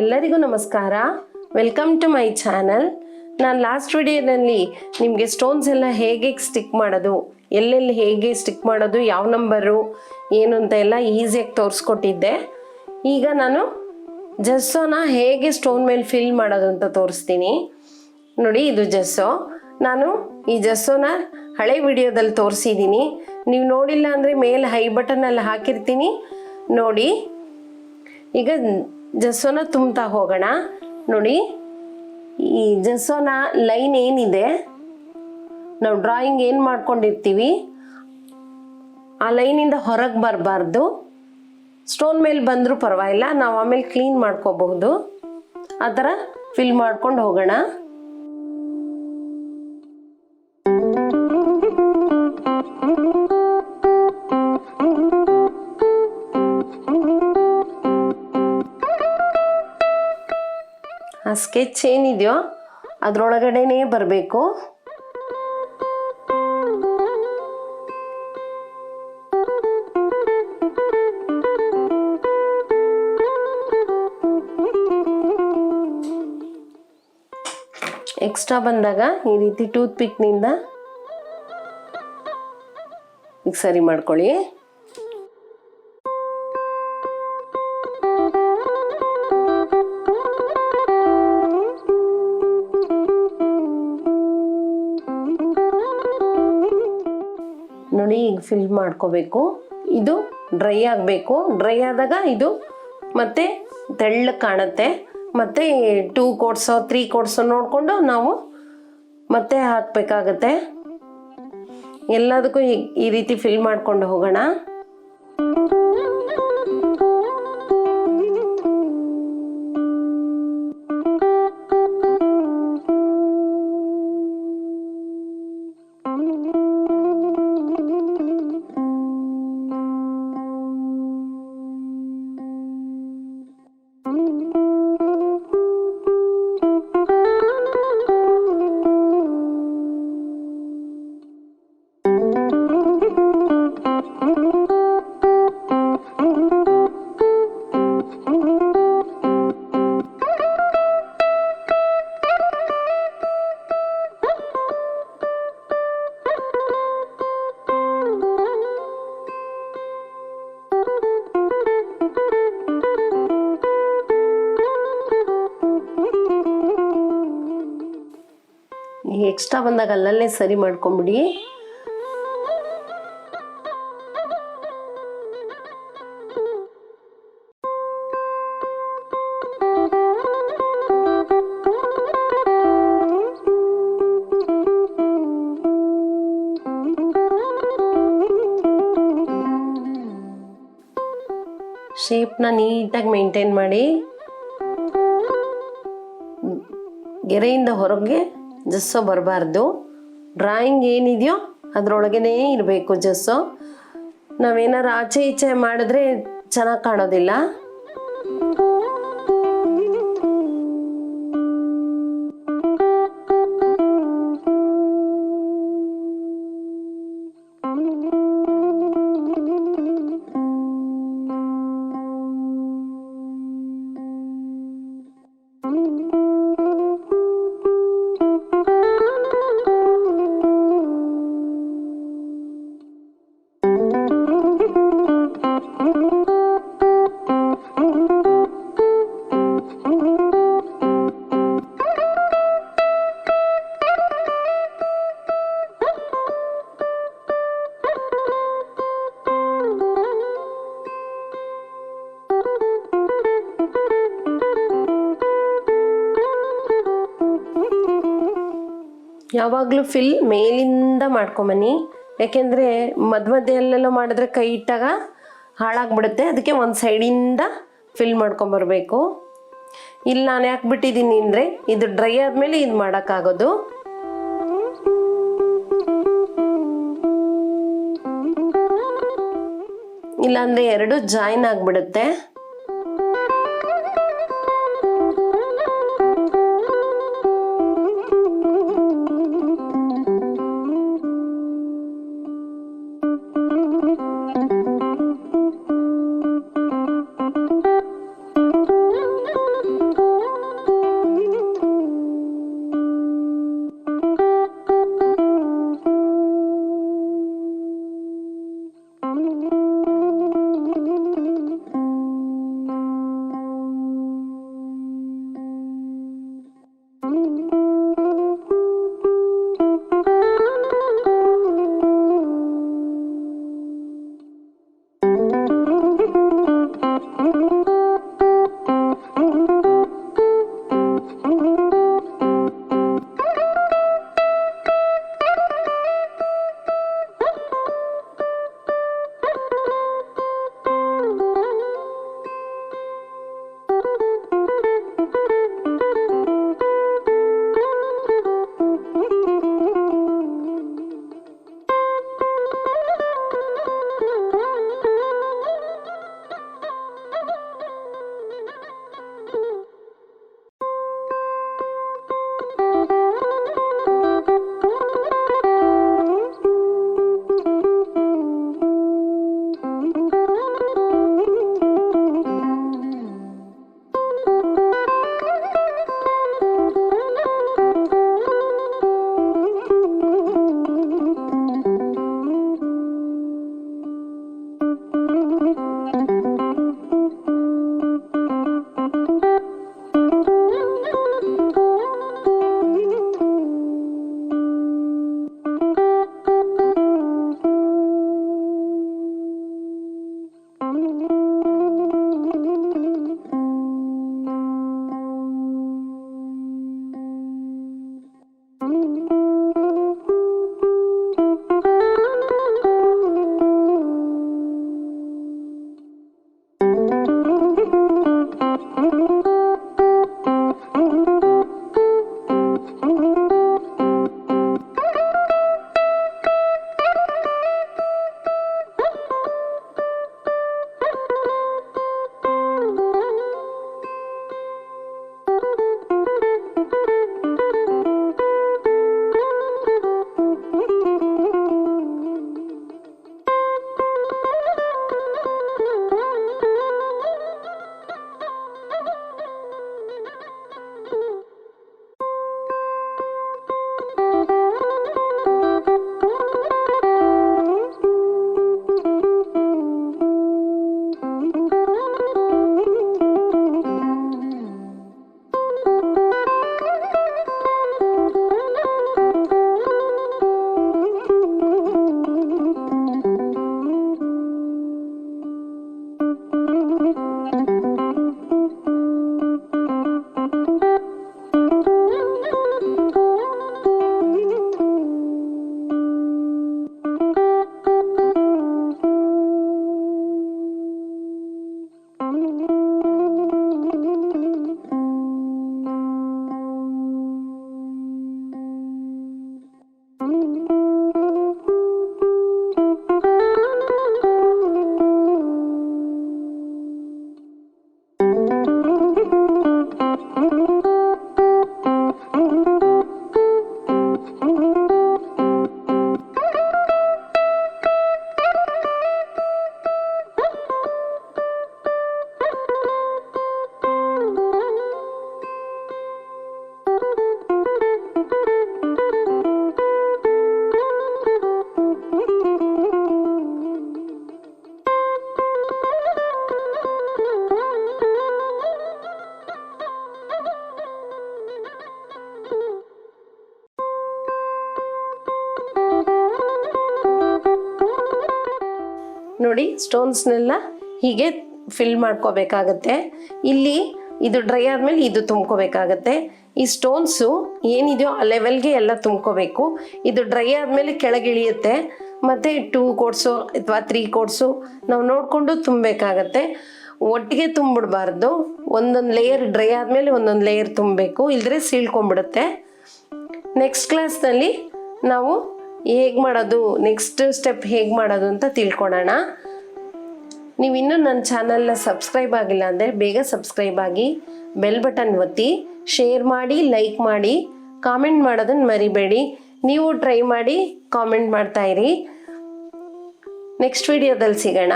ಎಲ್ಲರಿಗೂ ನಮಸ್ಕಾರ. Welcome to my channel. ನಾನು ಲಾಸ್ಟ್ ವಿಡಿಯೋದಲ್ಲಿ ನಿಮಗೆ ಸ್ಟೋನ್ಸ್ ಎಲ್ಲ ಹೇಗೆ ಸ್ಟಿಕ್ ಮಾಡೋದು, ಎಲ್ಲೆಲ್ಲಿ ಹೇಗೆ ಸ್ಟಿಕ್ ಮಾಡೋದು, ಯಾವ ನಂಬರು ಏನು ಅಂತ ಎಲ್ಲ ಈಸಿಯಾಗಿ ತೋರಿಸ್ಕೊಟ್ಟಿದ್ದೆ. ಈಗ ನಾನು ಜೆಸ್ಸೋನ ಹೇಗೆ ಸ್ಟೋನ್ ಮೇಲೆ ಫಿಲ್ ಮಾಡೋದು ಅಂತ ತೋರಿಸ್ತೀನಿ. ನೋಡಿ, ಇದು ಜೆಸ್ಸೋ. ನಾನು ಈ ಜೆಸ್ಸೋನ ಹಳೆ ವಿಡಿಯೋದಲ್ಲಿ ತೋರಿಸಿದ್ದೀನಿ. ನೀವು ನೋಡಿಲ್ಲ ಅಂದರೆ ಮೇಲೆ ಐ ಬಟನಲ್ಲಿ ಹಾಕಿರ್ತೀನಿ, ನೋಡಿ. ಈಗ ಜೆಸ್ಸೋನ ತುಂಬ್ತಾ ಹೋಗೋಣ. ನೋಡಿ, ಈ ಜೆಸ್ಸೋನ ಲೈನ್ ಏನಿದೆ, ನಾವು ಡ್ರಾಯಿಂಗ್ ಏನು ಮಾಡ್ಕೊಂಡಿರ್ತೀವಿ ಆ ಲೈನಿಂದ ಹೊರಗೆ ಬರಬಾರ್ದು. ಸ್ಟೋನ್ ಮೇಲೆ ಬಂದರೂ ಪರವಾಗಿಲ್ಲ, ನಾವು ಆಮೇಲೆ ಕ್ಲೀನ್ ಮಾಡ್ಕೋಬಹುದು. ಆ ಥರ ಫಿಲ್ ಮಾಡ್ಕೊಂಡು ಹೋಗೋಣ. ಆ ಸ್ಕೆಚ್ ಏನಿದೆಯೋ ಅದರೊಳಗಡೆನೇ ಬರಬೇಕು. ಎಕ್ಸ್ಟ್ರಾ ಬಂದಾಗ ಈ ರೀತಿ ಟೂತ್ ಪಿಕ್ನಿಂದ ಈಗ ಸರಿ ಮಾಡ್ಕೊಳ್ಳಿ. ನೋಡಿ, ಈಗ ಫಿಲ್ ಮಾಡ್ಕೋಬೇಕು. ಇದು ಡ್ರೈ ಆಗಬೇಕು. ಡ್ರೈ ಆದಾಗ ಇದು ಮತ್ತೆ ತೆಳ್ಳಗೆ ಕಾಣುತ್ತೆ. ಮತ್ತೆ 2 ಕೋಟ್ಸೋ 3 ಕೋಟ್ಸೋ ನೋಡಿಕೊಂಡು ನಾವು ಮತ್ತೆ ಹಾಕಬೇಕಾಗತ್ತೆ. ಎಲ್ಲದಕ್ಕೂ ಈ ರೀತಿ ಫಿಲ್ ಮಾಡ್ಕೊಂಡು ಹೋಗೋಣ. ಎಕ್ಸ್ಟ್ರಾ ಬಂದಾಗ ಅಲ್ಲಲ್ಲೇ ಸರಿ ಮಾಡ್ಕೊಂಬಿಡಿ. ಶೇಪ್ನ ನೀಟಾಗಿ ಮೇಂಟೈನ್ ಮಾಡಿ. ಗೆರೆಯಿಂದ ಹೊರಗೆ ಜೆಸ್ಸೋ ಬರಬಾರ್ದು. ಡ್ರಾಯಿಂಗ್ ಏನಿದೆಯೋ ಅದರೊಳಗೇ ಇರಬೇಕು ಜೆಸ್ಸೋ. ನಾವೇನಾರು ಆಚೆ ಈಚೆ ಮಾಡಿದ್ರೆ ಚೆನ್ನಾಗಿ ಕಾಣೋದಿಲ್ಲ. ಯಾವಾಗಲೂ ಫಿಲ್ ಮೇಲಿಂದ ಮಾಡ್ಕೊಂಬನ್ನಿ. ಯಾಕೆಂದರೆ ಮಧ್ಯ ಅಲ್ಲೆಲ್ಲ ಮಾಡಿದ್ರೆ ಕೈ ಇಟ್ಟಾಗ ಹಾಳಾಗ್ಬಿಡುತ್ತೆ. ಅದಕ್ಕೆ ಒಂದು ಸೈಡಿಂದ ಫಿಲ್ ಮಾಡ್ಕೊಂಬರ್ಬೇಕು. ಇಲ್ಲಿ ನಾನು ಯಾಕೆ ಬಿಟ್ಟಿದ್ದೀನಿ ಅಂದರೆ ಇದು ಡ್ರೈ ಆದಮೇಲೆ ಇದು ಮಾಡೋಕ್ಕಾಗೋದು. ಇಲ್ಲಾಂದರೆ ಎರಡು ಜಾಯಿನ್ ಆಗಿಬಿಡುತ್ತೆ. ನೋಡಿ ಸ್ಟೋನ್ಸ್ನೆಲ್ಲ ಹೀಗೆ ಫಿಲ್ ಮಾಡ್ಕೋಬೇಕಾಗತ್ತೆ. ಇಲ್ಲಿ ಇದು ಡ್ರೈ ಆದಮೇಲೆ ಇದು ತುಂಬ್ಕೋಬೇಕಾಗತ್ತೆ. ಈ ಸ್ಟೋನ್ಸು ಏನಿದೆಯೋ ಆ ಲೆವೆಲ್ಗೆ ಎಲ್ಲ ತುಂಬ್ಕೋಬೇಕು. ಇದು ಡ್ರೈ ಆದಮೇಲೆ ಕೆಳಗಿಳಿಯುತ್ತೆ. ಮತ್ತು 2 ಕೋಟ್ಸು ಅಥವಾ 3 ಕೋಟ್ಸು ನಾವು ನೋಡಿಕೊಂಡು ತುಂಬಬೇಕಾಗತ್ತೆ. ಒಟ್ಟಿಗೆ ತುಂಬಿಡಬಾರ್ದು. ಒಂದೊಂದು ಲೇಯರ್ ಡ್ರೈ ಆದಮೇಲೆ ಒಂದೊಂದು ಲೇಯರ್ ತುಂಬಬೇಕು, ಇಲ್ಲದ್ರೆ ಸೀಳ್ಕೊಂಡ್ಬಿಡುತ್ತೆ. ನೆಕ್ಸ್ಟ್ ಕ್ಲಾಸ್ನಲ್ಲಿ ನಾವು ಹೇಗೆ ಮಾಡೋದು, ನೆಕ್ಸ್ಟ್ ಸ್ಟೆಪ್ ಹೇಗೆ ಮಾಡೋದು ಅಂತ ತಿಳ್ಕೊಳ್ಳೋಣ. ನೀವು ಇನ್ನೂ ನನ್ನ ಚಾನಲ್ನ ಸಬ್ಸ್ಕ್ರೈಬ್ ಆಗಿಲ್ಲ ಅಂದರೆ ಬೇಗ ಸಬ್ಸ್ಕ್ರೈಬ್ ಆಗಿ, ಬೆಲ್ ಬಟನ್ ಒತ್ತಿ, ಶೇರ್ ಮಾಡಿ, ಲೈಕ್ ಮಾಡಿ, ಕಾಮೆಂಟ್ ಮಾಡೋದನ್ನು ಮರಿಬೇಡಿ. ನೀವು ಟ್ರೈ ಮಾಡಿ ಕಾಮೆಂಟ್ ಮಾಡ್ತಾಯಿರಿ. ನೆಕ್ಸ್ಟ್ ವಿಡಿಯೋದಲ್ಲಿ ಸಿಗೋಣ.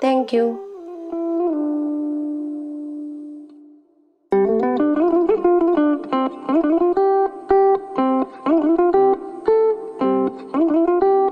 Thank you.